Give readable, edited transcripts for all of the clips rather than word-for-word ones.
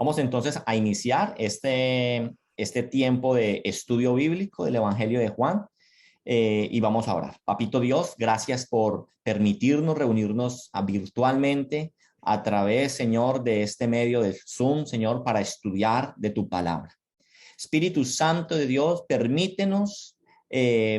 Vamos entonces a iniciar este tiempo de estudio bíblico del Evangelio de Juan y vamos a orar. Papito Dios, gracias por permitirnos reunirnos virtualmente a través, Señor, de este medio del Zoom, Señor, para estudiar de tu palabra. Espíritu Santo de Dios, permítenos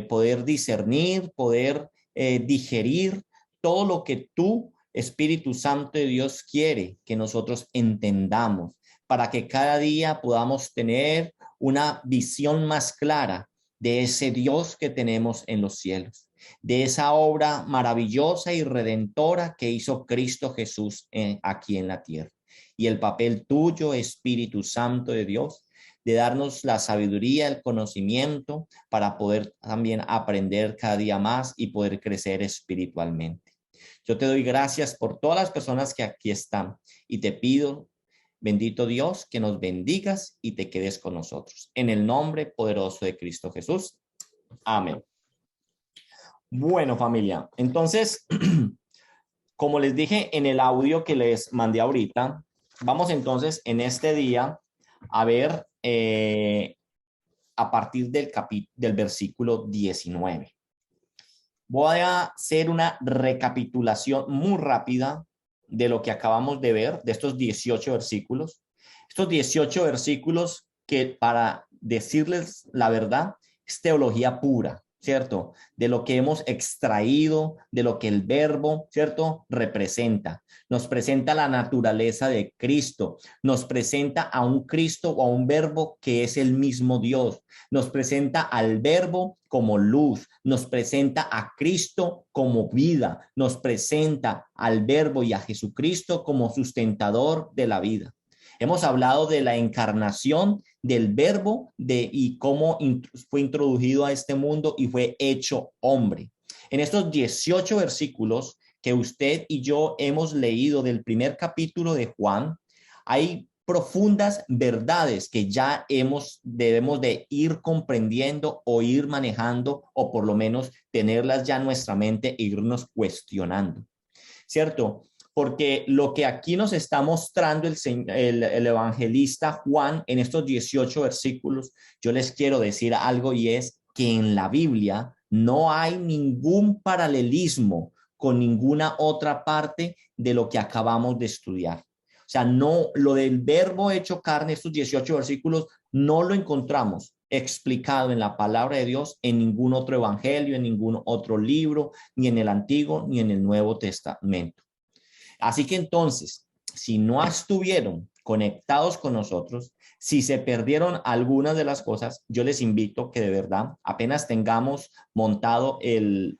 poder discernir, poder digerir todo lo que tú, Espíritu Santo de Dios, quiere que nosotros entendamos, para que cada día podamos tener una visión más clara de ese Dios que tenemos en los cielos, de esa obra maravillosa y redentora que hizo Cristo Jesús aquí en la tierra. Y el papel tuyo, Espíritu Santo de Dios, de darnos la sabiduría, el conocimiento para poder también aprender cada día más y poder crecer espiritualmente. Yo te doy gracias por todas las personas que aquí están y te pido, bendito Dios, que nos bendigas y te quedes con nosotros. En el nombre poderoso de Cristo Jesús. Amén. Bueno, familia, entonces, como les dije en el audio que les mandé ahorita, vamos entonces en este día a ver a partir del versículo 19. Voy a hacer una recapitulación muy rápida de lo que acabamos de ver, de estos 18 versículos. Estos 18 versículos que, para decirles la verdad, es teología pura, ¿cierto? De lo que hemos extraído, de lo que el verbo, ¿cierto?, representa. Nos presenta la naturaleza de Cristo, nos presenta a un Cristo o a un verbo que es el mismo Dios, nos presenta al verbo como luz, nos presenta a Cristo como vida, nos presenta al verbo y a Jesucristo como sustentador de la vida. Hemos hablado de la encarnación del verbo y cómo fue introducido a este mundo y fue hecho hombre. En estos 18 versículos que usted y yo hemos leído del primer capítulo de Juan, hay profundas verdades que ya debemos de ir comprendiendo o ir manejando, o por lo menos tenerlas ya en nuestra mente e irnos cuestionando, ¿cierto? Porque lo que aquí nos está mostrando el evangelista Juan en estos 18 versículos, yo les quiero decir algo, y es que en la Biblia no hay ningún paralelismo con ninguna otra parte de lo que acabamos de estudiar. O sea, no, lo del verbo hecho carne, estos 18 versículos, no lo encontramos explicado en la palabra de Dios en ningún otro evangelio, en ningún otro libro, ni en el Antiguo ni en el Nuevo Testamento. Así que entonces, si no estuvieron conectados con nosotros, si se perdieron algunas de las cosas, yo les invito que de verdad, apenas tengamos montado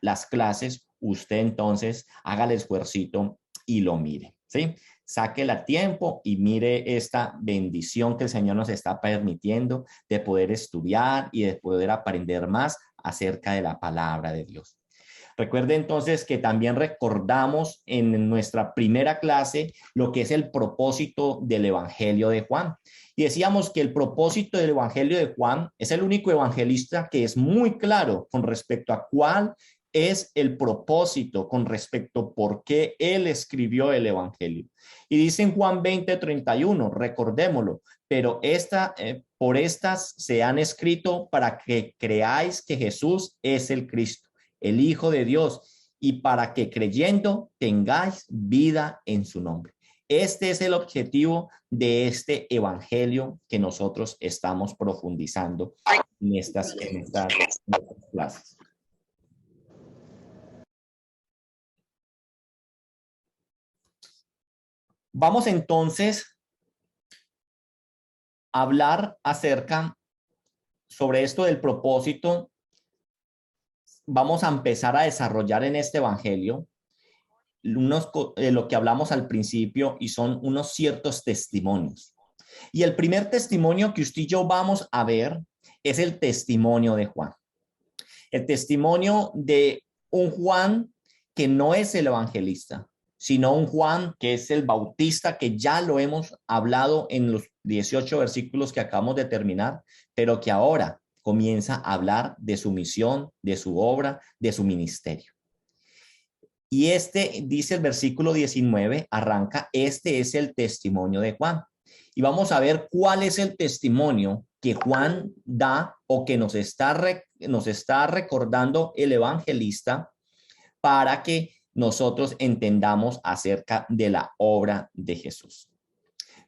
las clases, usted entonces haga el esfuercito y lo mire, ¿sí? Sáquele tiempo y mire esta bendición que el Señor nos está permitiendo de poder estudiar y de poder aprender más acerca de la palabra de Dios. Recuerde entonces que también recordamos en nuestra primera clase lo que es el propósito del Evangelio de Juan. Y decíamos que el propósito del Evangelio de Juan es el único evangelista que es muy claro con respecto a cuál es el propósito, con respecto a por qué él escribió el Evangelio. Y dice en Juan 20:31, recordémoslo, pero por estas se han escrito para que creáis que Jesús es el Cristo, el Hijo de Dios, y para que creyendo tengáis vida en su nombre. Este es el objetivo de este evangelio que nosotros estamos profundizando en estas clases. Vamos entonces a hablar acerca sobre esto del propósito. Vamos a empezar a desarrollar en este evangelio lo que hablamos al principio, y son unos ciertos testimonios. Y el primer testimonio que usted y yo vamos a ver es el testimonio de Juan. El testimonio de un Juan que no es el evangelista, sino un Juan que es el bautista, que ya lo hemos hablado en los 18 versículos que acabamos de terminar, pero que ahora comienza a hablar de su misión, de su obra, de su ministerio. Y dice el versículo 19, arranca, este es el testimonio de Juan. Y vamos a ver cuál es el testimonio que Juan da o que nos está recordando el evangelista para que nosotros entendamos acerca de la obra de Jesús.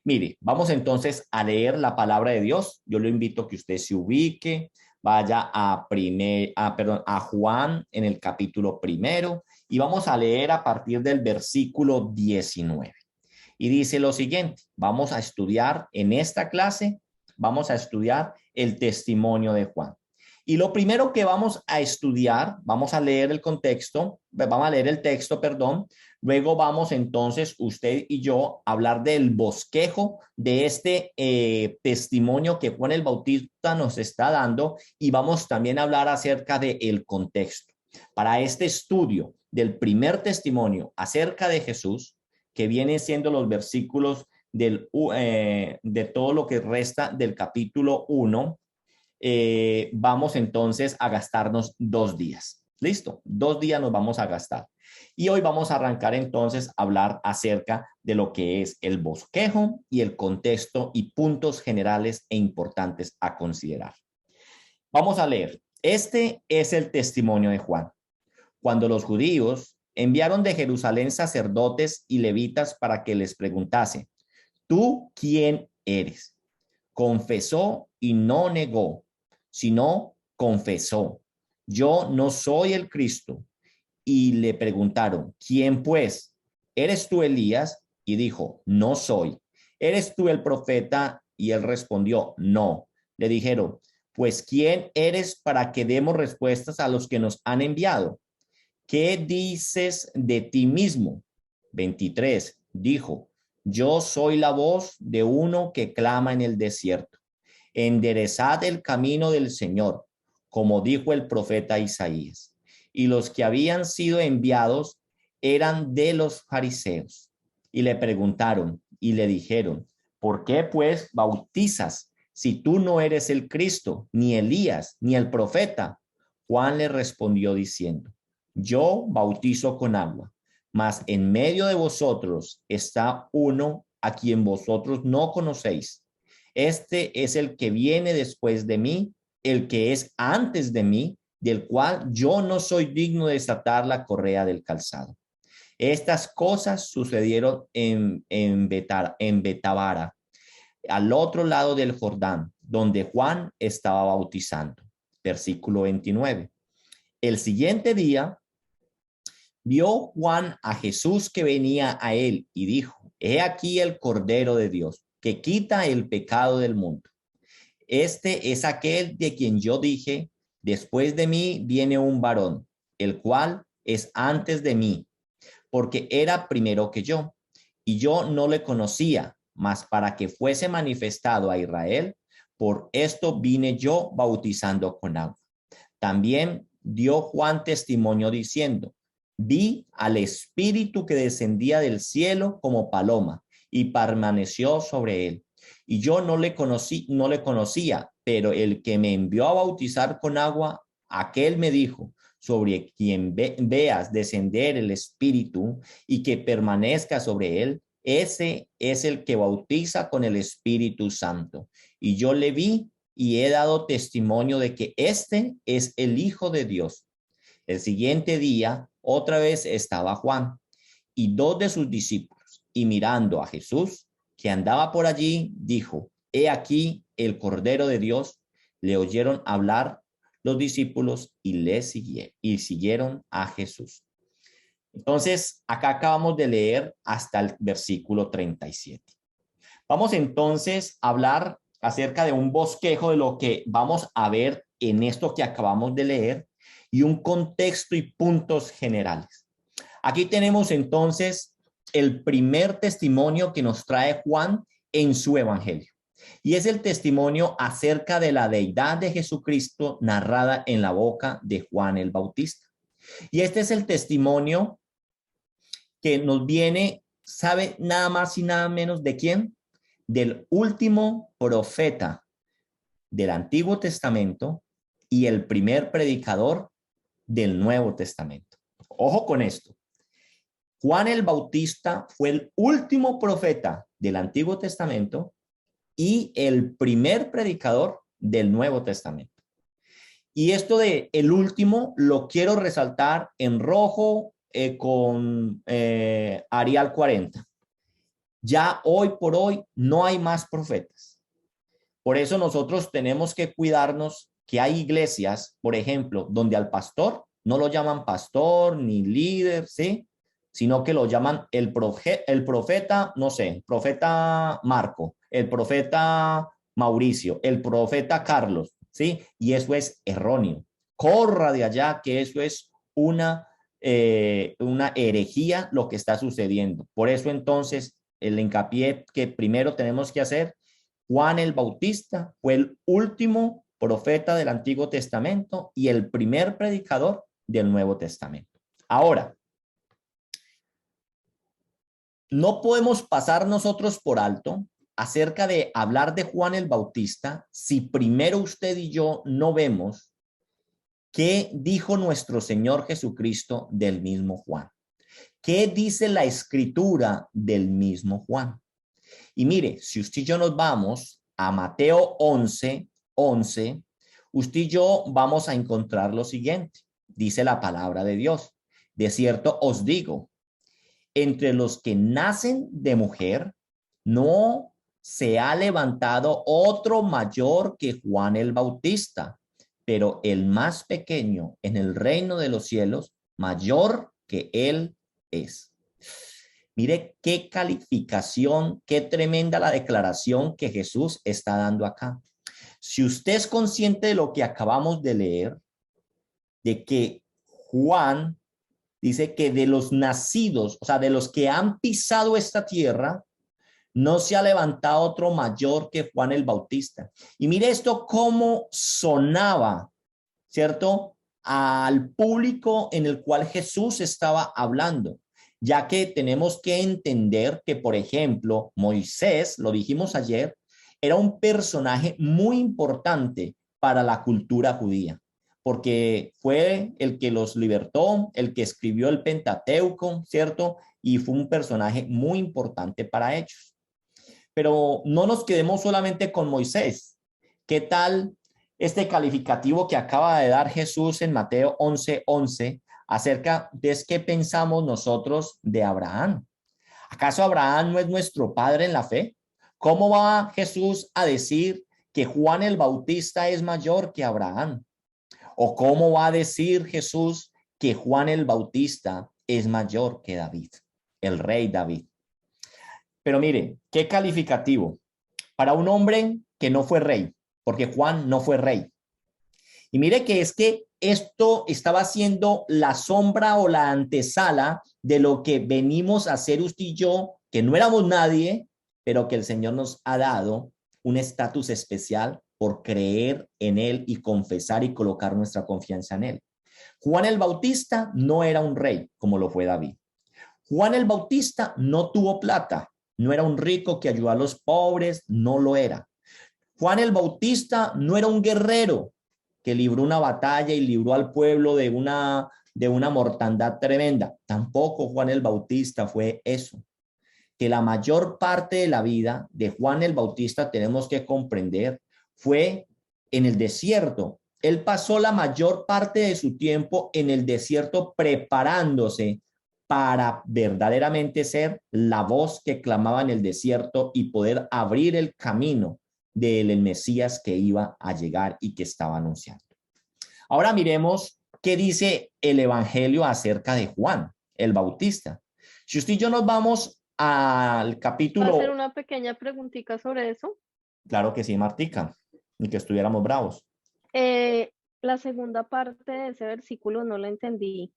Mire, vamos entonces a leer la palabra de Dios. Yo lo invito a que usted se ubique, vaya a Juan en el capítulo 1 y vamos a leer a partir del versículo 19. Y dice lo siguiente: vamos a estudiar en esta clase, vamos a estudiar el testimonio de Juan. Y lo primero que vamos a estudiar, vamos a leer el contexto, vamos a leer el texto, perdón. Luego vamos entonces, usted y yo, a hablar del bosquejo de este testimonio que Juan el Bautista nos está dando, y vamos también a hablar acerca del contexto. Para este estudio del primer testimonio acerca de Jesús, que viene siendo los versículos de todo lo que resta del capítulo 1, vamos entonces a gastarnos 2 días. ¿Listo? 2 días nos vamos a gastar. Y hoy vamos a arrancar entonces a hablar acerca de lo que es el bosquejo y el contexto y puntos generales e importantes a considerar. Vamos a leer. Este es el testimonio de Juan. Cuando los judíos enviaron de Jerusalén sacerdotes y levitas para que les preguntase: ¿tú quién eres? Confesó y no negó, sino confesó: yo no soy el Cristo. Y le preguntaron: ¿quién pues? ¿Eres tú Elías? Y dijo: no soy. ¿Eres tú el profeta? Y él respondió: no. Le dijeron: pues ¿quién eres para que demos respuestas a los que nos han enviado? ¿Qué dices de ti mismo? 23. Dijo: yo soy la voz de uno que clama en el desierto: enderezad el camino del Señor, como dijo el profeta Isaías. Y los que habían sido enviados eran de los fariseos. Y le preguntaron y le dijeron: ¿por qué pues bautizas si tú no eres el Cristo, ni Elías, ni el profeta? Juan le respondió diciendo: yo bautizo con agua, mas en medio de vosotros está uno a quien vosotros no conocéis. Este es el que viene después de mí, el que es antes de mí, del cual yo no soy digno de desatar la correa del calzado. Estas cosas sucedieron en Betabara, al otro lado del Jordán, donde Juan estaba bautizando. Versículo 29. El siguiente día vio Juan a Jesús que venía a él y dijo: he aquí el Cordero de Dios, que quita el pecado del mundo. Este es aquel de quien yo dije: después de mí viene un varón, el cual es antes de mí, porque era primero que yo, y yo no le conocía, mas para que fuese manifestado a Israel, por esto vine yo bautizando con agua. También dio Juan testimonio diciendo: vi al Espíritu que descendía del cielo como paloma y permaneció sobre él. Y yo no le conocía, pero el que me envió a bautizar con agua, aquel me dijo: sobre quien veas descender el Espíritu y que permanezca sobre él, ese es el que bautiza con el Espíritu Santo. Y yo le vi y he dado testimonio de que este es el Hijo de Dios. El siguiente día, otra vez estaba Juan y 2 de sus discípulos, y mirando a Jesús, que andaba por allí, dijo: he aquí el Cordero de Dios. Le oyeron hablar los discípulos y siguieron a Jesús. Entonces, acá acabamos de leer hasta el versículo 37. Vamos entonces a hablar acerca de un bosquejo de lo que vamos a ver en esto que acabamos de leer y un contexto y puntos generales. Aquí tenemos entonces el primer testimonio que nos trae Juan en su evangelio, y es el testimonio acerca de la deidad de Jesucristo narrada en la boca de Juan el Bautista. Y este es el testimonio que nos viene, ¿sabe nada más y nada menos de quién? Del último profeta del Antiguo Testamento y el primer predicador del Nuevo Testamento. Ojo con esto. Juan el Bautista fue el último profeta del Antiguo Testamento y el primer predicador del Nuevo Testamento. Y esto de el último lo quiero resaltar en rojo con Arial 40. Ya hoy por hoy no hay más profetas. Por eso nosotros tenemos que cuidarnos que hay iglesias, por ejemplo, donde al pastor no lo llaman pastor ni líder, ¿sí? Sino que lo llaman el profeta, no sé, el profeta Marco, el profeta Mauricio, el profeta Carlos, ¿sí? Y eso es erróneo. Corra de allá, que eso es una herejía lo que está sucediendo. Por eso entonces el hincapié que primero tenemos que hacer, Juan el Bautista fue el último profeta del Antiguo Testamento y el primer predicador del Nuevo Testamento. Ahora, no podemos pasar nosotros por alto acerca de hablar de Juan el Bautista si primero usted y yo no vemos qué dijo nuestro Señor Jesucristo del mismo Juan. ¿Qué dice la escritura del mismo Juan? Y mire, si usted y yo nos vamos a Mateo 11:11, usted y yo vamos a encontrar lo siguiente. Dice la palabra de Dios. De cierto os digo, entre los que nacen de mujer, no se ha levantado otro mayor que Juan el Bautista, pero el más pequeño en el reino de los cielos, mayor que él es. Mire qué calificación, qué tremenda la declaración que Jesús está dando acá. Si usted es consciente de lo que acabamos de leer, de que Juan dice que de los nacidos, o sea, de los que han pisado esta tierra, no se ha levantado otro mayor que Juan el Bautista. Y mire esto cómo sonaba, ¿cierto? Al público en el cual Jesús estaba hablando, ya que tenemos que entender que, por ejemplo, Moisés, lo dijimos ayer, era un personaje muy importante para la cultura judía, porque fue el que los libertó, el que escribió el Pentateuco, ¿cierto? Y fue un personaje muy importante para ellos. Pero no nos quedemos solamente con Moisés. ¿Qué tal este calificativo que acaba de dar Jesús en Mateo 11:11 acerca de qué pensamos nosotros de Abraham? ¿Acaso Abraham no es nuestro padre en la fe? ¿Cómo va Jesús a decir que Juan el Bautista es mayor que Abraham? ¿O cómo va a decir Jesús que Juan el Bautista es mayor que David, el rey David? Pero mire, qué calificativo para un hombre que no fue rey, porque Juan no fue rey. Y mire que es que esto estaba siendo la sombra o la antesala de lo que venimos a hacer usted y yo, que no éramos nadie, pero que el Señor nos ha dado un estatus especial por creer en Él y confesar y colocar nuestra confianza en Él. Juan el Bautista no era un rey como lo fue David. Juan el Bautista no tuvo plata, no era un rico que ayudó a los pobres, no lo era. Juan el Bautista no era un guerrero que libró una batalla y libró al pueblo de una mortandad tremenda. Tampoco Juan el Bautista fue eso. Que la mayor parte de la vida de Juan el Bautista, tenemos que comprender, fue en el desierto. Él pasó la mayor parte de su tiempo en el desierto preparándose para verdaderamente ser la voz que clamaba en el desierto y poder abrir el camino del Mesías que iba a llegar y que estaba anunciando. Ahora miremos qué dice el Evangelio acerca de Juan el Bautista. Si usted y yo nos vamos al capítulo... ¿Puedo hacer una pequeña preguntita sobre eso? Claro que sí, Martica, ni que estuviéramos bravos. La segunda parte de ese versículo no la entendí.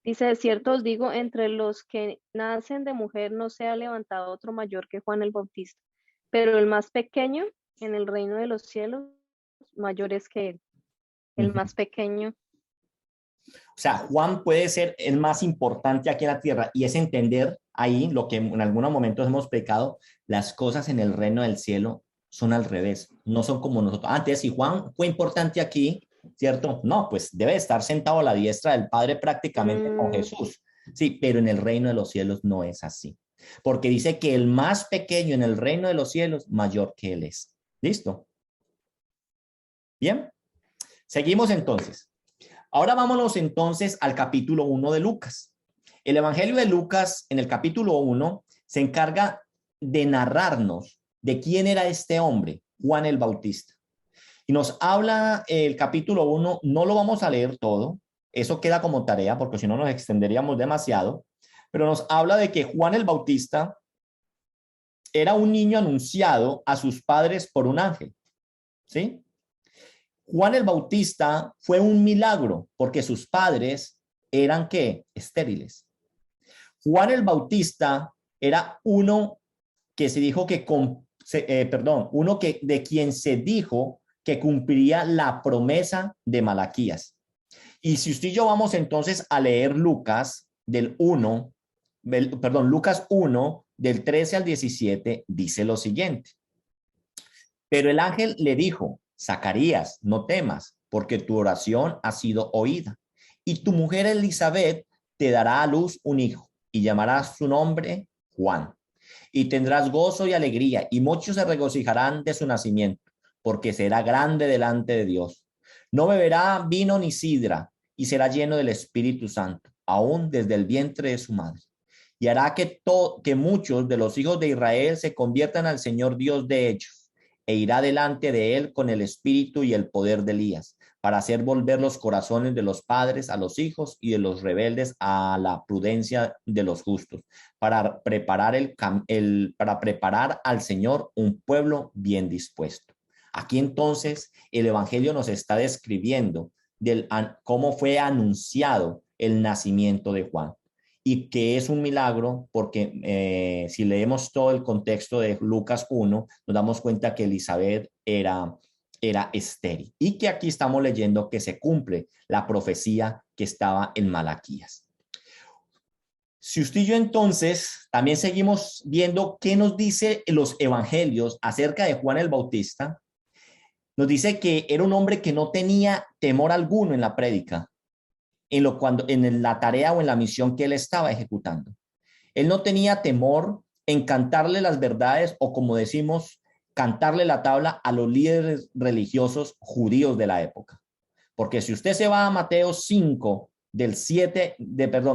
Dice, de cierto os digo, entre los que nacen de mujer no se ha levantado otro mayor que Juan el Bautista, pero el más pequeño en el reino de los cielos, mayor es que él, el más pequeño. O sea, Juan puede ser el más importante aquí en la tierra y es entender ahí lo que en algunos momentos hemos pecado, las cosas en el reino del cielo son al revés, no son como nosotros. Antes, si Juan fue importante aquí, ¿cierto? No, pues debe estar sentado a la diestra del Padre prácticamente con Jesús. Sí, pero en el reino de los cielos no es así. Porque dice que el más pequeño en el reino de los cielos, mayor que él es. ¿Listo? Bien. Seguimos entonces. Ahora vámonos entonces al capítulo 1 de Lucas. El Evangelio de Lucas en el capítulo 1 se encarga de narrarnos de quién era este hombre, Juan el Bautista. Y nos habla el capítulo 1, no lo vamos a leer todo, eso queda como tarea porque si no nos extenderíamos demasiado, pero nos habla de que Juan el Bautista era un niño anunciado a sus padres por un ángel, ¿sí? Juan el Bautista fue un milagro porque sus padres eran ¿qué? Estériles. Juan el Bautista era uno que se dijo que, uno que de quien se dijo que cumpliría la promesa de Malaquías. Y si usted y yo vamos entonces a leer Lucas Lucas 1, del 13 al 17, dice lo siguiente. Pero el ángel le dijo, Zacarías, no temas, porque tu oración ha sido oída. Y tu mujer Elizabeth te dará a luz un hijo y llamarás su nombre Juan. Y tendrás gozo y alegría, y muchos se regocijarán de su nacimiento, porque será grande delante de Dios. No beberá vino ni sidra, y será lleno del Espíritu Santo, aún desde el vientre de su madre. Y hará que muchos de los hijos de Israel se conviertan al Señor Dios de ellos, e irá delante de él con el espíritu y el poder de Elías, para hacer volver los corazones de los padres a los hijos y de los rebeldes a la prudencia de los justos, para preparar para preparar al Señor un pueblo bien dispuesto. Aquí entonces el Evangelio nos está describiendo cómo fue anunciado el nacimiento de Juan y que es un milagro porque si leemos todo el contexto de Lucas 1, nos damos cuenta que Elizabeth era estéril y que aquí estamos leyendo que se cumple la profecía que estaba en Malaquías. Si usted y yo entonces también seguimos viendo qué nos dice los evangelios acerca de Juan el Bautista, nos dice que era un hombre que no tenía temor alguno en la prédica, en la tarea o en la misión que él estaba ejecutando. Él no tenía temor en cantarle las verdades o, como decimos, cantarle la tabla a los líderes religiosos judíos de la época. Porque si usted se va a Mateo 5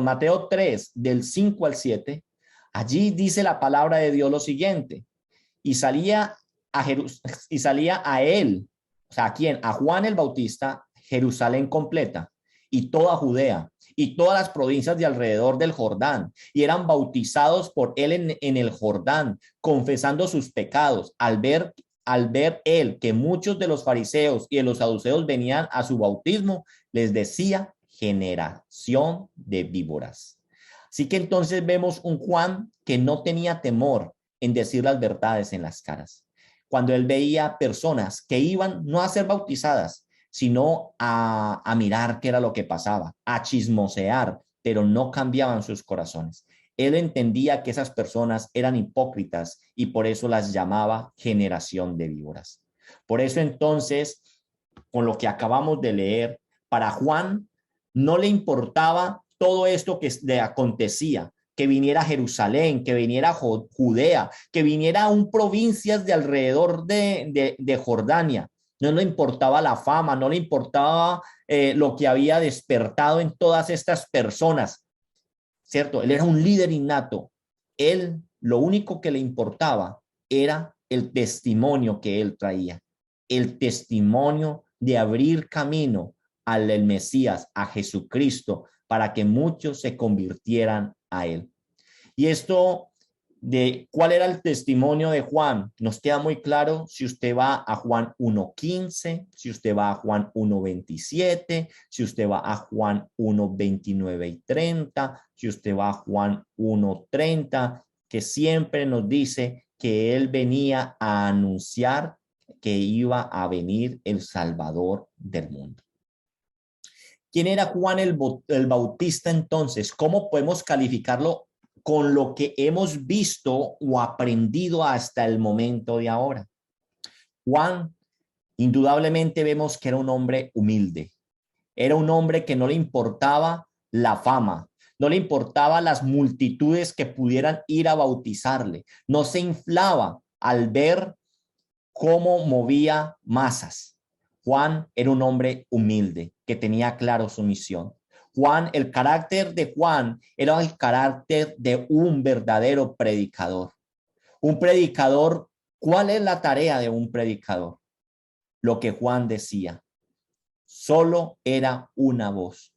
Mateo 3 del 5 al 7, allí dice la palabra de Dios lo siguiente: y salía a él, o sea, ¿a quién? A Juan el Bautista, Jerusalén completa y toda Judea y todas las provincias de alrededor del Jordán, y eran bautizados por él en el Jordán, confesando sus pecados. Al ver él que muchos de los fariseos y de los saduceos venían a su bautismo, les decía: generación de víboras. Así que entonces vemos un Juan que no tenía temor en decir las verdades en las caras. Cuando él veía personas que iban no a ser bautizadas, sino a mirar qué era lo que pasaba, a chismosear, pero no cambiaban sus corazones. Él entendía que esas personas eran hipócritas y por eso las llamaba generación de víboras. Por eso entonces, con lo que acabamos de leer, para Juan no le importaba todo esto que le acontecía, que viniera a Jerusalén, que viniera a Judea, que viniera a un provincias de alrededor de Jordania. No le importaba la fama, no le importaba lo que había despertado en todas estas personas, ¿cierto? Él era un líder innato. Él, lo único que le importaba era el testimonio que él traía, el testimonio de abrir camino al Mesías, a Jesucristo, para que muchos se convirtieran a él. Y esto de cuál era el testimonio de Juan nos queda muy claro si usted va a Juan 1:15, si usted va a Juan 1:27, si usted va a Juan 1:29 y 30, si usted va a Juan 1:30, que siempre nos dice que él venía a anunciar que iba a venir el Salvador del mundo. ¿Quién era Juan el Bautista entonces? ¿Cómo podemos calificarlo con lo que hemos visto o aprendido hasta el momento de ahora? Juan, indudablemente vemos que era un hombre humilde. Era un hombre que no le importaba la fama, no le importaba las multitudes que pudieran ir a bautizarle, no se inflaba al ver cómo movía masas. Juan era un hombre humilde que tenía claro su misión. El carácter de Juan era el carácter de un verdadero predicador. Un predicador, ¿cuál es la tarea de un predicador? Lo que Juan decía. Solo era una voz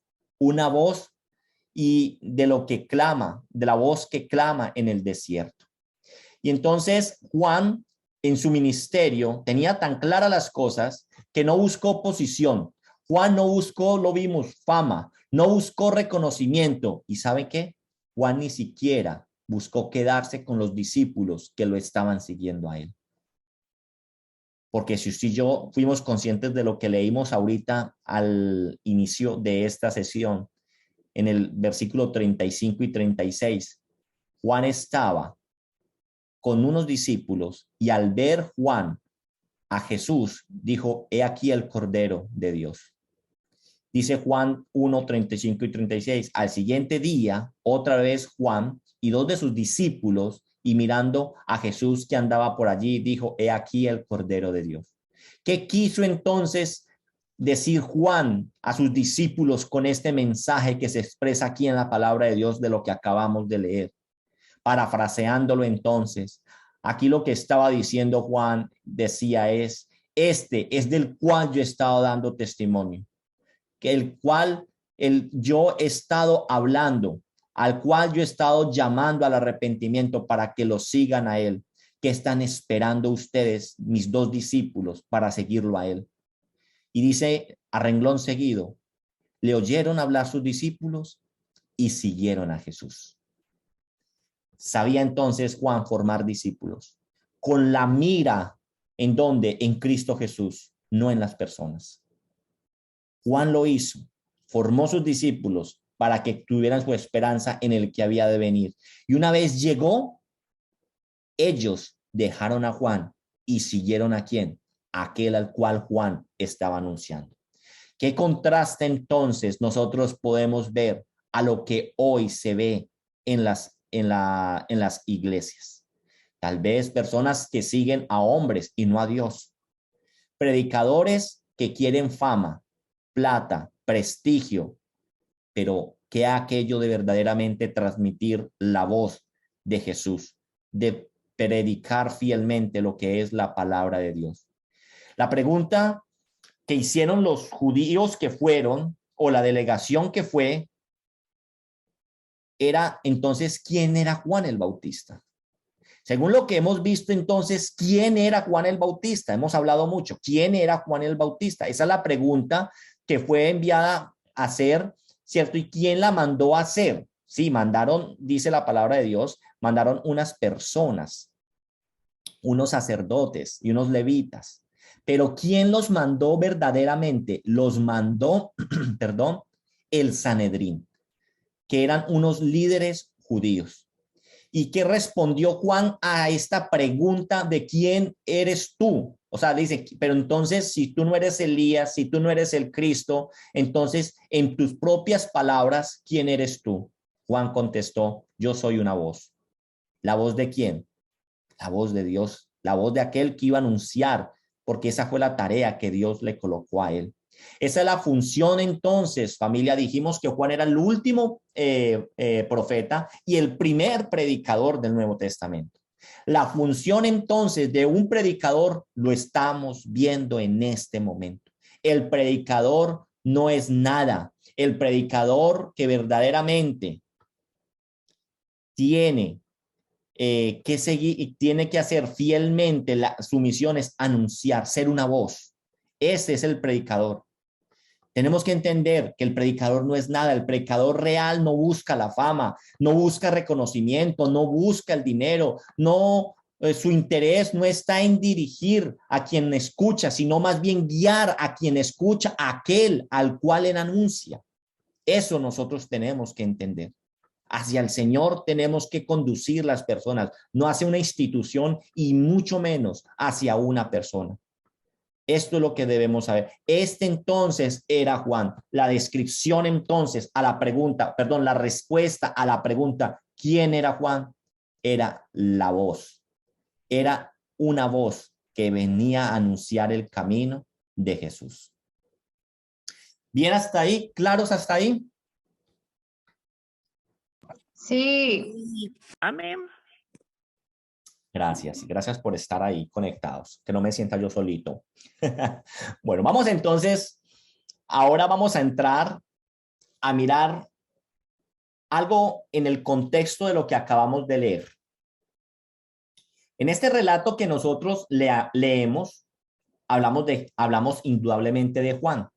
y de lo que clama, de la voz que clama en el desierto. Y entonces Juan en su ministerio tenía tan claras las cosas que no buscó posición. Juan no buscó, lo vimos, fama, no buscó reconocimiento. ¿Y sabe qué? Juan ni siquiera buscó quedarse con los discípulos que lo estaban siguiendo a él. Porque si usted y yo fuimos conscientes de lo que leímos ahorita al inicio de esta sesión, en el versículo 35 y 36, Juan estaba con unos discípulos y al ver Juan a Jesús, dijo, he aquí el Cordero de Dios. Dice Juan 1, 35 y 36, al siguiente día, otra vez Juan y dos de sus discípulos, y mirando a Jesús que andaba por allí, dijo, he aquí el Cordero de Dios. ¿Qué quiso entonces decir Juan a sus discípulos con este mensaje que se expresa aquí en la palabra de Dios de lo que acabamos de leer? Parafraseándolo entonces, aquí lo que estaba diciendo Juan decía este es del cual yo he estado dando testimonio, que el cual yo he estado hablando, al cual yo he estado llamando al arrepentimiento para que lo sigan a él. ¿Qué están esperando ustedes, mis dos discípulos, para seguirlo a él? Y dice a renglón seguido, le oyeron hablar sus discípulos y siguieron a Jesús. Sabía entonces Juan formar discípulos con la mira en donde, en Cristo Jesús, no en las personas. Juan lo hizo, formó sus discípulos para que tuvieran su esperanza en el que había de venir. Y una vez llegó, ellos dejaron a Juan y siguieron ¿a quién? Aquel al cual Juan estaba anunciando. ¿Qué contraste entonces nosotros podemos ver a lo que hoy se ve en las iglesias? Tal vez personas que siguen a hombres y no a Dios. Predicadores que quieren fama, plata, prestigio, pero ¿qué aquello de verdaderamente transmitir la voz de Jesús, de predicar fielmente lo que es la palabra de Dios? La pregunta que hicieron los judíos que fueron, o la delegación que fue, era entonces, ¿quién era Juan el Bautista? Según lo que hemos visto entonces, ¿quién era Juan el Bautista? Hemos hablado mucho. ¿Quién era Juan el Bautista? Esa es la pregunta que fue enviada a hacer, ¿cierto? ¿Y quién la mandó a hacer? Sí, mandaron, dice la palabra de Dios, mandaron unas personas, unos sacerdotes y unos levitas. Pero ¿quién los mandó verdaderamente? Los mandó, perdón, el Sanedrín, que eran unos líderes judíos. ¿Y qué respondió Juan a esta pregunta de quién eres tú? O sea, dice, pero entonces si tú no eres Elías, si tú no eres el Cristo, entonces en tus propias palabras, ¿quién eres tú? Juan contestó, yo soy una voz. ¿La voz de quién? La voz de Dios, la voz de aquel que iba a anunciar, porque esa fue la tarea que Dios le colocó a él. Esa es la función entonces, familia. Dijimos que Juan era el último profeta y el primer predicador del Nuevo Testamento. La función entonces de un predicador lo estamos viendo en este momento. El predicador no es nada. El predicador que verdaderamente tiene que seguir y tiene que hacer fielmente su misión es anunciar, ser una voz. Ese es el predicador. Tenemos que entender que el predicador no es nada. El predicador real no busca la fama, no busca reconocimiento, no busca el dinero, su interés no está en dirigir a quien escucha, sino más bien guiar a quien escucha, a aquel al cual él anuncia. Eso nosotros tenemos que entender. Hacia el Señor tenemos que conducir las personas, no hacia una institución y mucho menos hacia una persona. Esto es lo que debemos saber. Este entonces era Juan. La descripción entonces a la pregunta, perdón, la respuesta a la pregunta, ¿quién era Juan? Era la voz. Era una voz que venía a anunciar el camino de Jesús. ¿Bien hasta ahí? ¿Claros hasta ahí? Sí. Amén. Gracias por estar ahí conectados, que no me sienta yo solito. Bueno, vamos entonces, ahora vamos a entrar a mirar algo en el contexto de lo que acabamos de leer. En este relato que nosotros leemos, hablamos indudablemente de Juan.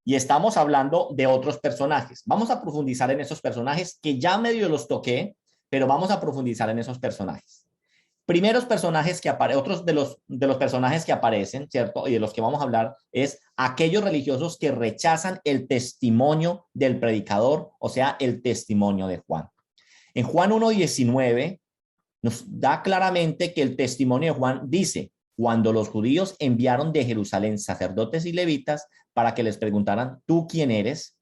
Y estamos hablando de otros personajes. Vamos a profundizar en esos personajes que ya medio los toqué, pero vamos a profundizar en esos personajes. Primeros personajes que aparecen, otros de los personajes que aparecen, ¿cierto? Y de los que vamos a hablar es aquellos religiosos que rechazan el testimonio del predicador, o sea, el testimonio de Juan. En Juan 1:19 nos da claramente que el testimonio de Juan dice: cuando los judíos enviaron de Jerusalén sacerdotes y levitas para que les preguntaran, ¿tú quién eres?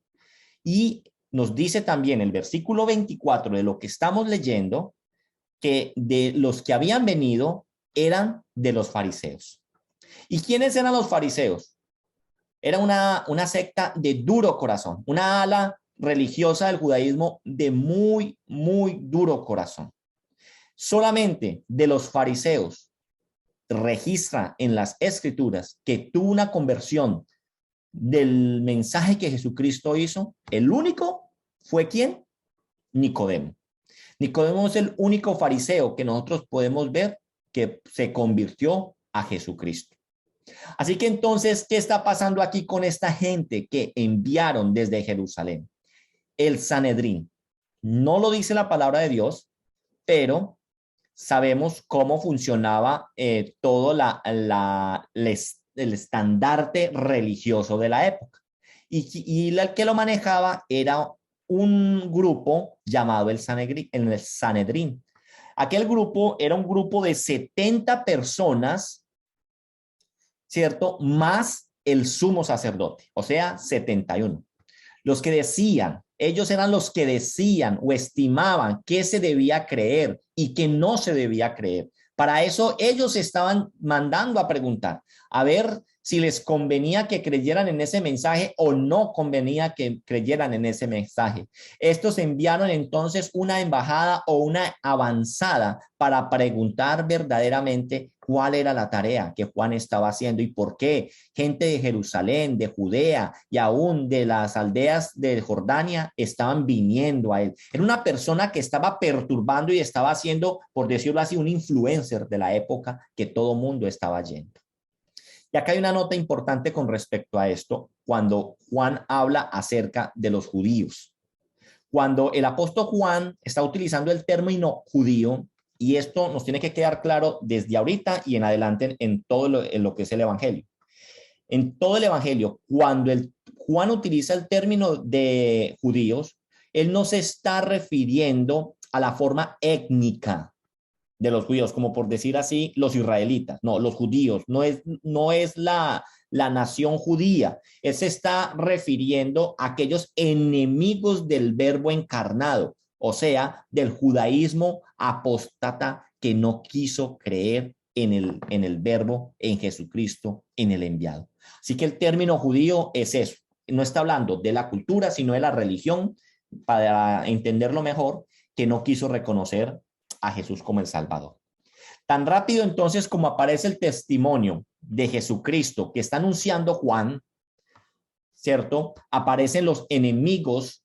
Y nos dice también el versículo 24 de lo que estamos leyendo, que de los que habían venido eran de los fariseos. ¿Y quiénes eran los fariseos? Era una secta de duro corazón, una ala religiosa del judaísmo de muy, muy duro corazón. Solamente de los fariseos registra en las escrituras que tuvo una conversión del mensaje que Jesucristo hizo. El único fue ¿quién? Nicodemo. Nicodemo es el único fariseo que nosotros podemos ver que se convirtió a Jesucristo. Así que entonces, ¿qué está pasando aquí con esta gente que enviaron desde Jerusalén? El Sanedrín. No lo dice la palabra de Dios, pero sabemos cómo funcionaba todo el estandarte religioso de la época. Y el que lo manejaba era un grupo llamado el Sanedrín. Aquel grupo era un grupo de 70 personas, ¿cierto? Más el sumo sacerdote, o sea, 71. Los que decían, ellos eran los que decían o estimaban qué se debía creer y qué no se debía creer. Para eso ellos estaban mandando a preguntar, a ver si les convenía que creyeran en ese mensaje o no convenía que creyeran en ese mensaje. Estos enviaron entonces una embajada o una avanzada para preguntar verdaderamente cuál era la tarea que Juan estaba haciendo y por qué gente de Jerusalén, de Judea y aún de las aldeas de Jordania estaban viniendo a él. Era una persona que estaba perturbando y estaba haciendo, por decirlo así, un influencer de la época que todo mundo estaba yendo. Y acá hay una nota importante con respecto a esto, cuando Juan habla acerca de los judíos. Cuando el apóstol Juan está utilizando el término judío, y esto nos tiene que quedar claro desde ahorita y en adelante en todo en lo que es el evangelio. En todo el evangelio, cuando Juan utiliza el término de judíos, él no se está refiriendo a la forma étnica de los judíos, como por decir así, los israelitas. No, los judíos, no es la nación judía. Él se está refiriendo a aquellos enemigos del verbo encarnado, o sea, del judaísmo apóstata que no quiso creer en el verbo, en Jesucristo, en el enviado. Así que el término judío es eso. No está hablando de la cultura, sino de la religión, para entenderlo mejor, que no quiso reconocer a Jesús como el Salvador. Tan rápido entonces como aparece el testimonio de Jesucristo que está anunciando Juan, ¿cierto? Aparecen los enemigos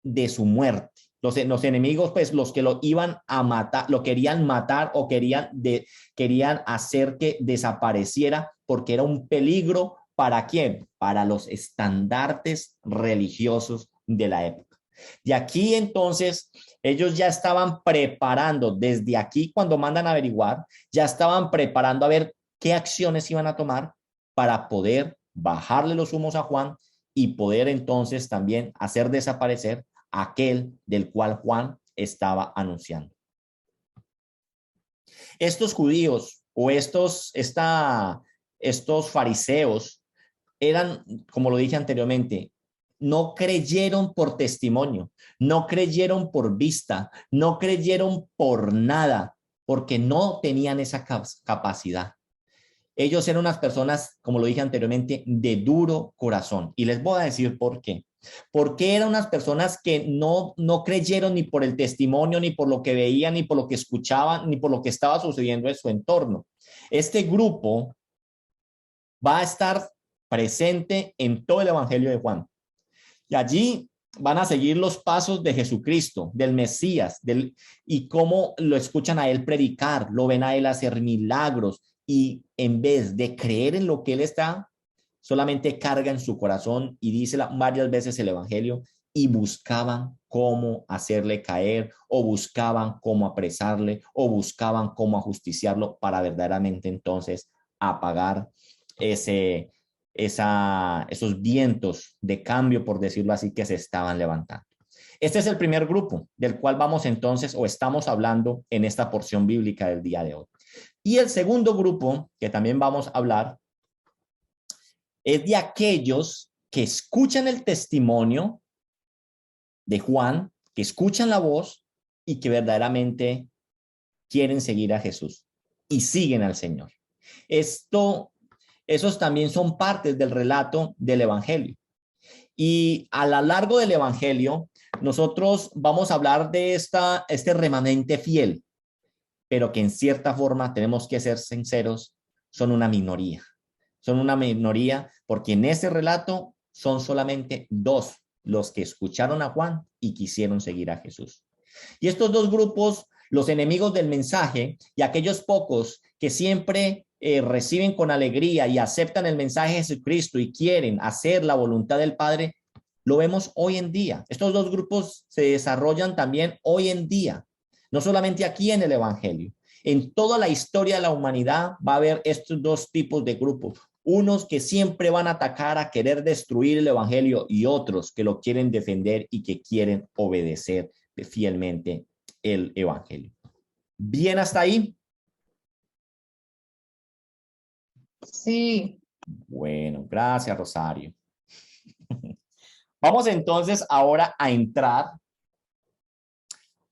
de su muerte. Los enemigos, pues los que lo iban a matar, lo querían matar o querían hacer que desapareciera porque era un peligro. ¿Para quién? Para los estandartes religiosos de la época. Y aquí entonces ellos ya estaban preparando, desde aquí cuando mandan a averiguar, ya estaban preparando a ver qué acciones iban a tomar para poder bajarle los humos a Juan y poder entonces también hacer desaparecer aquel del cual Juan estaba anunciando. Estos judíos o esta estos fariseos eran, como lo dije anteriormente, no creyeron por testimonio, no creyeron por vista, no creyeron por nada, porque no tenían esa capacidad. Ellos eran unas personas, como lo dije anteriormente, de duro corazón. Y les voy a decir por qué. Porque eran unas personas que no creyeron ni por el testimonio, ni por lo que veían, ni por lo que escuchaban, ni por lo que estaba sucediendo en su entorno. Este grupo va a estar presente en todo el Evangelio de Juan. Y allí van a seguir los pasos de Jesucristo, del Mesías, y cómo lo escuchan a él predicar, lo ven a él hacer milagros, y en vez de creer en lo que él está, solamente carga en su corazón y dice varias veces el Evangelio, y buscaban cómo hacerle caer, o buscaban cómo apresarle, o buscaban cómo ajusticiarlo para verdaderamente entonces apagar esos vientos de cambio, por decirlo así, que se estaban levantando. Este es el primer grupo del cual vamos entonces, o estamos hablando en esta porción bíblica del día de hoy. Y el segundo grupo que también vamos a hablar es de aquellos que escuchan el testimonio de Juan, que escuchan la voz y que verdaderamente quieren seguir a Jesús y siguen al Señor. Esos también son partes del relato del Evangelio. Y a lo largo del Evangelio, nosotros vamos a hablar de este remanente fiel, pero que en cierta forma, tenemos que ser sinceros, son una minoría. Son una minoría porque en ese relato son solamente 2 los que escucharon a Juan y quisieron seguir a Jesús. Y estos 2 grupos, los enemigos del mensaje y aquellos pocos que siempre reciben con alegría y aceptan el mensaje de Jesucristo y quieren hacer la voluntad del Padre, lo vemos hoy en día. Estos 2 grupos se desarrollan también hoy en día, no solamente aquí en el Evangelio. En toda la historia de la humanidad va a haber estos 2 tipos de grupos. Unos que siempre van a atacar, a querer destruir el Evangelio, y otros que lo quieren defender y que quieren obedecer fielmente el Evangelio. ¿Bien hasta ahí? Sí. Bueno, gracias, Rosario. Vamos entonces ahora a entrar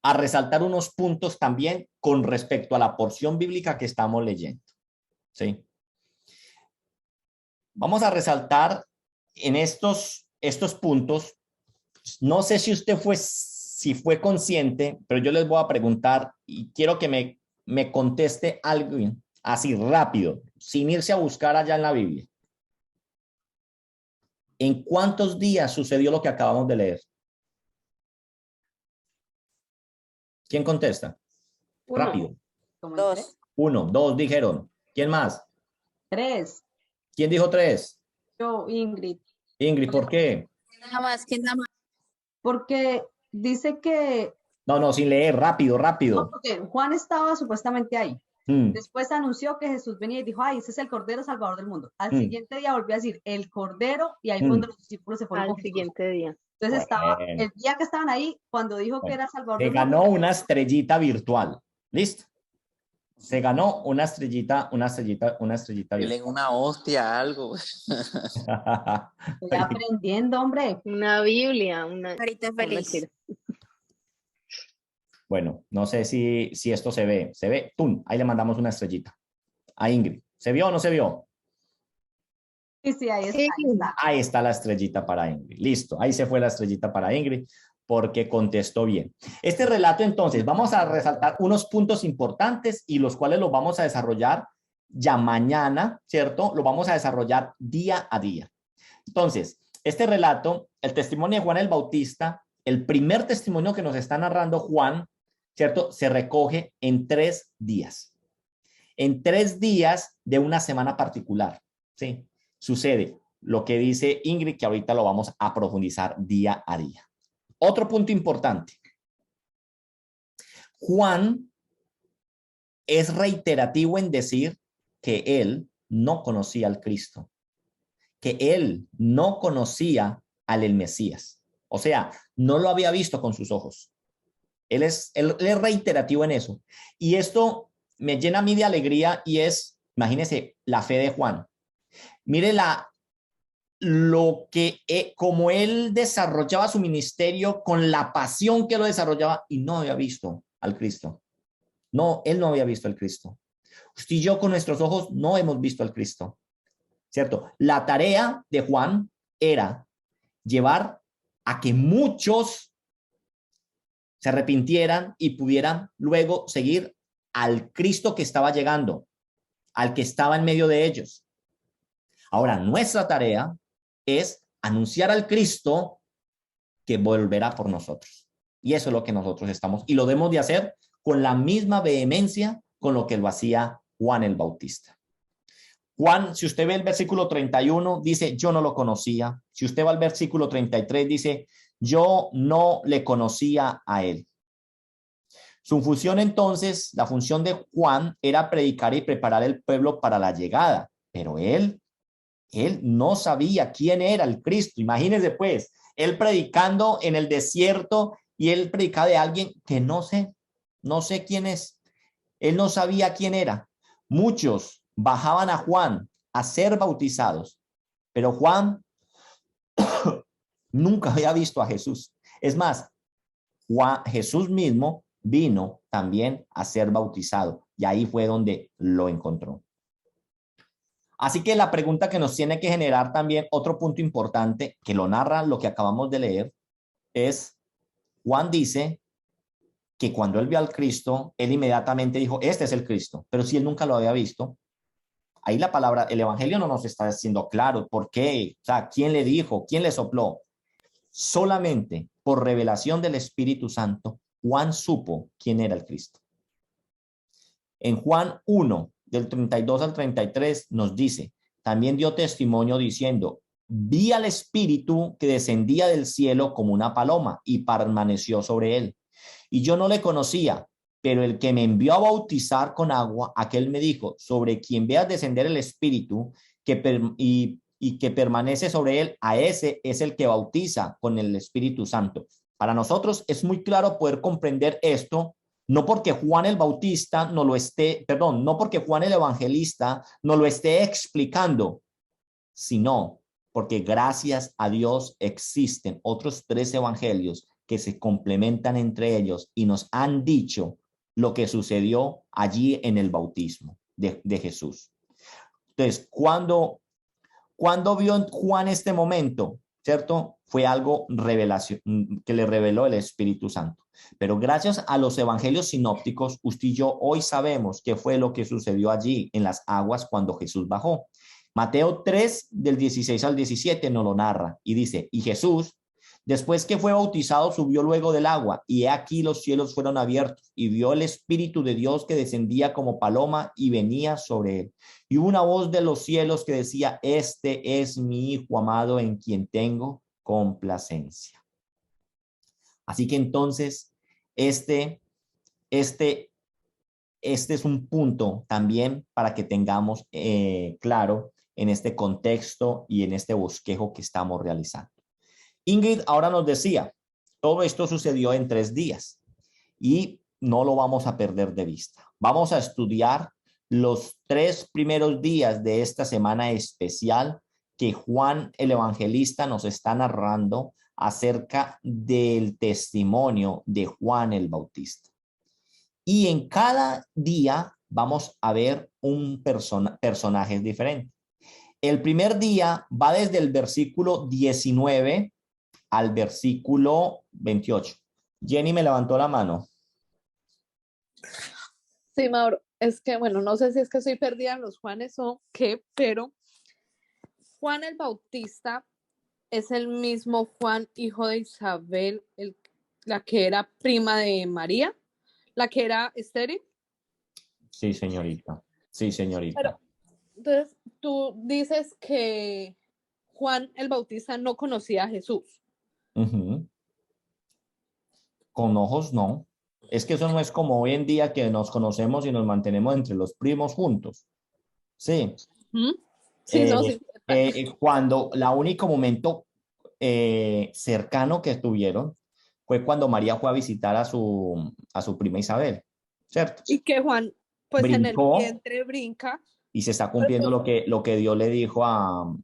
a resaltar unos puntos también con respecto a la porción bíblica que estamos leyendo. ¿Sí? Vamos a resaltar en estos puntos. No sé si usted fue consciente, pero yo les voy a preguntar y quiero que me conteste algo así rápido, sin irse a buscar allá en la Biblia. ¿En cuántos días sucedió lo que acabamos de leer? ¿Quién contesta? 1. Rápido. 2. 1, 2 dijeron. ¿Quién más? 3. ¿Quién dijo 3? Yo, Ingrid. Ingrid, ¿por qué? ¿Quién da más? Porque dice que No, sin leer, rápido. no, porque Juan estaba supuestamente ahí. Mm. Después anunció que Jesús venía y dijo, ay, ese es el Cordero Salvador del mundo. Al siguiente día volvió a decir, el Cordero, y ahí fue donde los discípulos se fueron Al con Jesús. siguiente día. Entonces estaba, Bueno. el día que estaban ahí, cuando dijo que era Salvador Se del ganó mundo. una estrellita virtual. ¿Listo? Se ganó una estrellita Dile virtual. una hostia, algo. Estoy aprendiendo, hombre. Una Biblia, una... Ahorita no, feliz. mentira. Bueno, no sé si esto se ve. ¿Se ve? ¡Pum! Ahí le mandamos una estrellita a Ingrid. ¿Se vio o no se vio? Sí, ahí está, Sí. ahí está. Ahí está la estrellita para Ingrid. Listo, ahí se fue la estrellita para Ingrid porque contestó bien. Este relato, entonces, vamos a resaltar unos puntos importantes y los cuales los vamos a desarrollar ya mañana, ¿cierto? Lo vamos a desarrollar día a día. Entonces, este relato, el testimonio de Juan el Bautista, el primer testimonio que nos está narrando Juan, ¿cierto? Se recoge en 3 días. En 3 días de una semana particular, ¿sí? Sucede lo que dice Ingrid, que ahorita lo vamos a profundizar día a día. Otro punto importante. Juan es reiterativo en decir que él no conocía al Cristo, que él no conocía al Mesías. O sea, no lo había visto con sus ojos. Él es reiterativo en eso. Y esto me llena a mí de alegría y es, imagínense, la fe de Juan. Mire como él desarrollaba su ministerio con la pasión que lo desarrollaba y no había visto al Cristo. No, él no había visto al Cristo. Usted y yo con nuestros ojos no hemos visto al Cristo, ¿cierto? La tarea de Juan era llevar a que muchos se arrepintieran y pudieran luego seguir al Cristo que estaba llegando, al que estaba en medio de ellos. Ahora, nuestra tarea es anunciar al Cristo que volverá por nosotros. Y eso es lo que nosotros estamos, y lo debemos de hacer con la misma vehemencia con lo que lo hacía Juan el Bautista. Juan, si usted ve el versículo 31, dice, yo no lo conocía. Si usted va al versículo 33, dice, yo no le conocía a él. Su función entonces, la función de Juan era predicar y preparar el pueblo para la llegada, pero él no sabía quién era el Cristo. Imagínense pues, él predicando en el desierto y él predicaba de alguien que no sé quién es. Él no sabía quién era. Muchos bajaban a Juan a ser bautizados, pero Juan nunca había visto a Jesús. Es más, Jesús mismo vino también a ser bautizado y ahí fue donde lo encontró. Así que la pregunta que nos tiene que generar también otro punto importante que lo narra lo que acabamos de leer es, Juan dice que cuando él vio al Cristo, él inmediatamente dijo, este es el Cristo, pero si él nunca lo había visto, ahí la palabra, el evangelio no nos está haciendo claro por qué, o sea, quién le dijo, quién le sopló. Solamente por revelación del Espíritu Santo, Juan supo quién era el Cristo. En Juan 1, del 32 al 33, nos dice, también dio testimonio diciendo, vi al Espíritu que descendía del cielo como una paloma y permaneció sobre él. Y yo no le conocía, pero el que me envió a bautizar con agua, aquel me dijo, sobre quien veas descender el Espíritu y que permanece sobre él, a ese es el que bautiza con el Espíritu Santo. Para nosotros es muy claro poder comprender esto, no porque Juan el Bautista no porque Juan el Evangelista no lo esté explicando, sino porque gracias a Dios existen otros 3 evangelios que se complementan entre ellos y nos han dicho lo que sucedió allí en el bautismo de Jesús. Entonces, cuando vio Juan este momento, ¿cierto? Fue algo revelación que le reveló el Espíritu Santo. Pero gracias a los evangelios sinópticos, usted y yo hoy sabemos qué fue lo que sucedió allí en las aguas cuando Jesús bajó. Mateo 3, del 16 al 17, nos lo narra y dice, y Jesús, después que fue bautizado, subió luego del agua, y he aquí los cielos fueron abiertos, y vio el Espíritu de Dios que descendía como paloma y venía sobre él. Y hubo una voz de los cielos que decía, este es mi Hijo amado en quien tengo complacencia. Así que entonces, este es un punto también para que tengamos claro en este contexto y en este bosquejo que estamos realizando. Ingrid ahora nos decía, todo esto sucedió en 3 días y no lo vamos a perder de vista. Vamos a estudiar los 3 primeros días de esta semana especial que Juan el Evangelista nos está narrando acerca del testimonio de Juan el Bautista. Y en cada día vamos a ver un personaje diferente. El primer día va desde el versículo 19 al versículo 28. Jenny me levantó la mano. Sí, Mauro, es que, bueno, no sé si es que estoy perdida en los Juanes o qué, pero Juan el Bautista es el mismo Juan, hijo de Isabel, la que era prima de María, la que era estéril. Sí, señorita. Sí, señorita. Pero, entonces, tú dices que Juan el Bautista no conocía a Jesús. Con ojos no. Es que eso no es como hoy en día que nos conocemos y nos mantenemos entre los primos juntos. Sí. Sí, no, sí. Cuando el único momento cercano que estuvieron fue cuando María fue a visitar a su prima Isabel, ¿cierto? Y que Juan, pues brincó, en el vientre brinca y se está cumpliendo lo que Dios le dijo al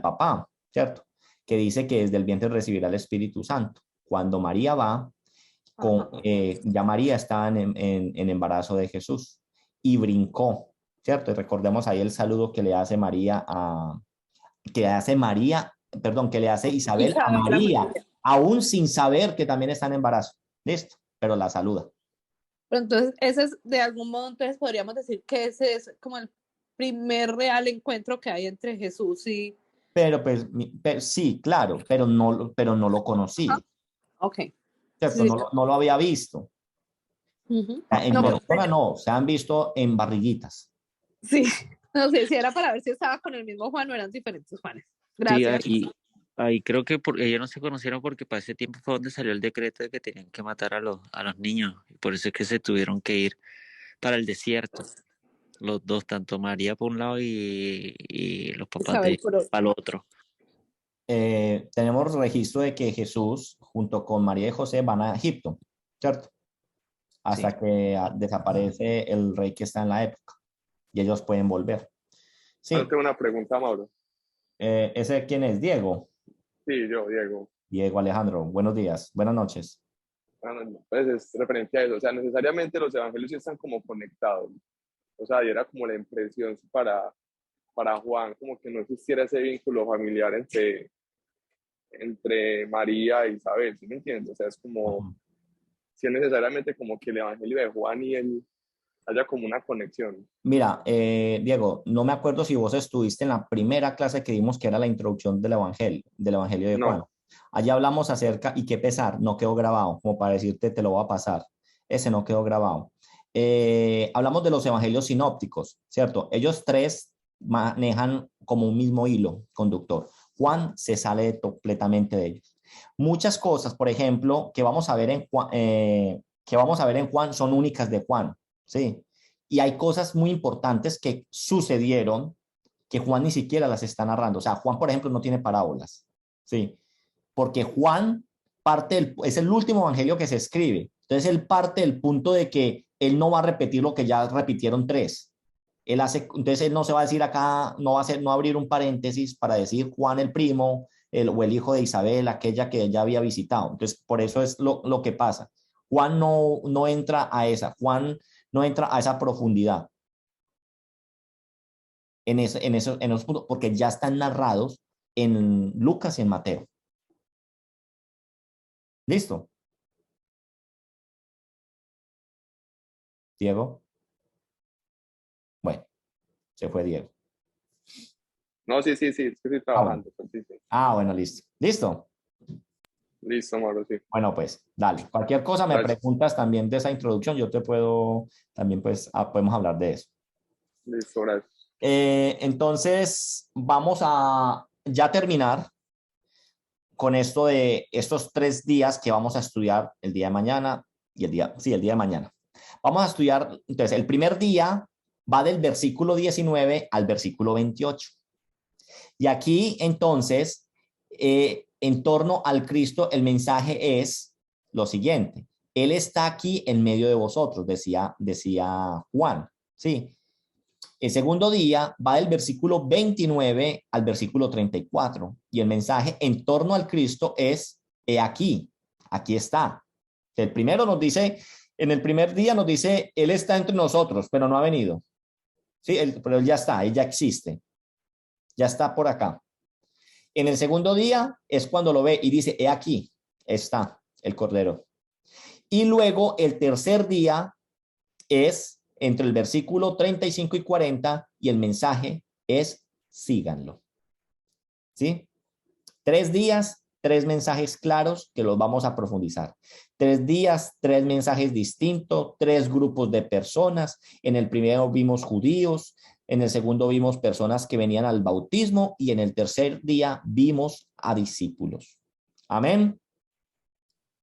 papá, ¿cierto? Que dice que desde el vientre recibirá el Espíritu Santo. Cuando María va, ya María estaba en embarazo de Jesús y brincó, ¿cierto? Y recordemos ahí el saludo que le hace que le hace Isabel a María, aún sin saber que también está en embarazo. Listo, pero la saluda. Pero entonces, ese es, de algún modo, entonces podríamos decir que ese es como el primer real encuentro que hay entre Jesús y... Pero pues, sí, claro, pero no lo conocí, Ok. ¿cierto? Sí. No lo había visto. En No, persona no, se han visto en barriguitas. sí, no sé si era para ver si estaba con el mismo Juan o eran diferentes Juanes. Sí, Gracias. ahí creo que ellos no se conocieron porque para ese tiempo fue donde salió el decreto de que tenían que matar a los niños. Y por eso es que se tuvieron que ir para el desierto. Los dos, tanto María por un lado y los papás Isabel por otro. para el otro. Tenemos registro de que Jesús, junto con María y José, van a Egipto, ¿cierto? Hasta que desaparece el rey que está en la época y ellos pueden volver. Sí. Tengo una pregunta, Mauro. ¿Ese quién es? ¿Diego? Sí, yo, Diego. Diego Alejandro, buenos días, buenas noches. Pues es referente a eso, o sea, necesariamente los evangelios sí están como conectados. O sea, y era como la impresión para Juan, como que no existiera ese vínculo familiar entre María e Isabel, ¿sí me entiendes? O sea, es como, si es necesariamente como que el evangelio de Juan y él haya como una conexión. Mira, Diego, no me acuerdo si vos estuviste en la primera clase que dimos, que era la introducción del evangelio de Juan. No. Allá hablamos acerca, y qué pesar, no quedó grabado, como para decirte, te lo voy a pasar. Ese no quedó grabado. Hablamos de los evangelios sinópticos, ¿cierto? Ellos tres manejan como un mismo hilo conductor. Juan se sale completamente de ellos. Muchas cosas, por ejemplo, que vamos a ver en Juan son únicas de Juan, ¿sí? Y hay cosas muy importantes que sucedieron que Juan ni siquiera las está narrando. O sea, Juan, por ejemplo, no tiene parábolas, ¿sí? Porque Juan es el último evangelio que se escribe. Entonces, él parte del punto de que él no va a repetir lo que ya repitieron tres. Entonces, él no se va a decir acá, no va a abrir un paréntesis para decir Juan el primo, o el hijo de Isabel, aquella que ya había visitado. Entonces, por eso es lo que pasa. Juan no entra a esa profundidad en esos puntos, porque ya están narrados en Lucas y en Mateo. ¿Listo? Diego. Bueno, se fue Diego. No, sí, es que estoy trabajando. Bueno, listo. ¿Listo? Listo, Mauro, sí. Bueno, pues, dale. Cualquier cosa me preguntas también de esa introducción, yo te puedo, también pues, podemos hablar de eso. Listo, gracias. Entonces, vamos a ya terminar con esto de estos 3 días que vamos a estudiar el día de mañana y el día de mañana. Vamos a estudiar, entonces, el primer día va del versículo 19 al versículo 28. Y aquí, entonces, en torno al Cristo, el mensaje es lo siguiente. Él está aquí en medio de vosotros, decía Juan, ¿sí? El segundo día va del versículo 29 al versículo 34 y el mensaje en torno al Cristo es, he aquí está. El primero nos dice, en el primer día nos dice, Él está entre nosotros, pero no ha venido. Sí, pero Él ya está, Él ya existe, ya está por acá. En el segundo día es cuando lo ve y dice, he aquí está el Cordero. Y luego el tercer día es entre el versículo 35 y 40 y el mensaje es síganlo. ¿Sí? 3 días, 3 mensajes claros que los vamos a profundizar. 3 días, 3 mensajes distintos, 3 grupos de personas. En el primero vimos judíos, en el segundo vimos personas que venían al bautismo y en el tercer día vimos a discípulos. Amén.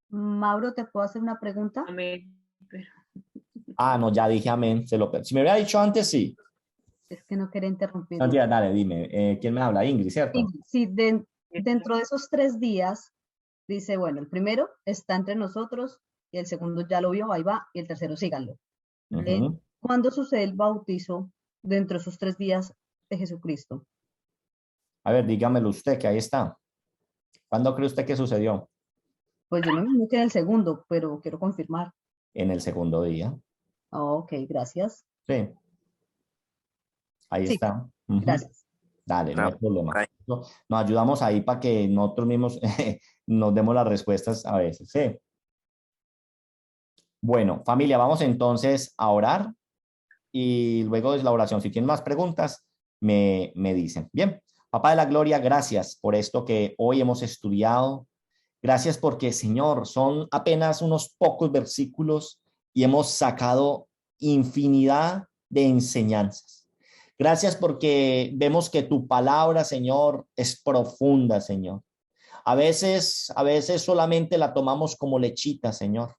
Mauro, ¿te puedo hacer una pregunta? Amén. No, ya dije amén. Si me hubiera dicho antes, sí. Es que no quería interrumpir. No, tía, dale, dime. ¿Quién me habla? Ingrid, ¿cierto? Sí, dentro de esos 3 días, dice, bueno, el primero está entre nosotros y el segundo ya lo vio, ahí va, y el tercero síganlo. ¿Cuándo sucede el bautizo dentro de esos 3 días de Jesucristo? A ver, dígamelo usted, que ahí está. ¿Cuándo cree usted que sucedió? Pues yo me imagino que en el segundo, pero quiero confirmar. En el segundo día. Ok, gracias. Sí, ahí Sí, está. Ujú. gracias. Dale, no hay problema. Ok. Nos ayudamos ahí para que nosotros mismos nos demos las respuestas a veces. Sí. Bueno, familia, vamos entonces a orar y luego de la oración, si tienen más preguntas, me dicen. Bien, Papá de la Gloria, gracias por esto que hoy hemos estudiado. Gracias porque, Señor, son apenas unos pocos versículos y hemos sacado infinidad de enseñanzas. Gracias porque vemos que tu palabra, Señor, es profunda, Señor. A veces solamente la tomamos como lechita, Señor,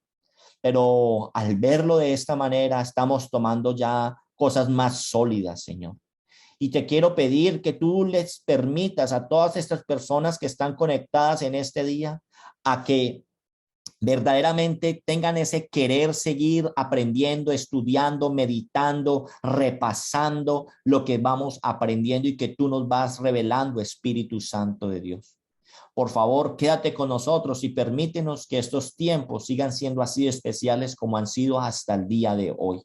pero al verlo de esta manera estamos tomando ya cosas más sólidas, Señor. Y te quiero pedir que tú les permitas a todas estas personas que están conectadas en este día a que verdaderamente tengan ese querer seguir aprendiendo, estudiando, meditando, repasando lo que vamos aprendiendo y que tú nos vas revelando, Espíritu Santo de Dios. Por favor, quédate con nosotros y permítenos que estos tiempos sigan siendo así especiales como han sido hasta el día de hoy.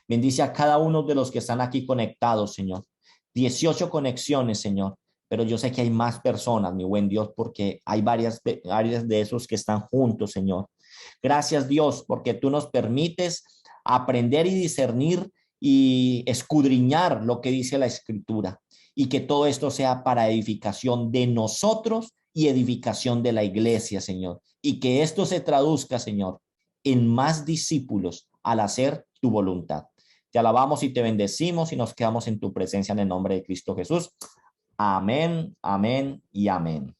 Bendice a cada uno de los que están aquí conectados, Señor. 18 conexiones, Señor. Pero yo sé que hay más personas, mi buen Dios, porque hay varias áreas de esos que están juntos, Señor. Gracias, Dios, porque tú nos permites aprender y discernir y escudriñar lo que dice la Escritura. Y que todo esto sea para edificación de nosotros y edificación de la iglesia, Señor. Y que esto se traduzca, Señor, en más discípulos al hacer tu voluntad. Te alabamos y te bendecimos y nos quedamos en tu presencia en el nombre de Cristo Jesús. Amén, amén y amén.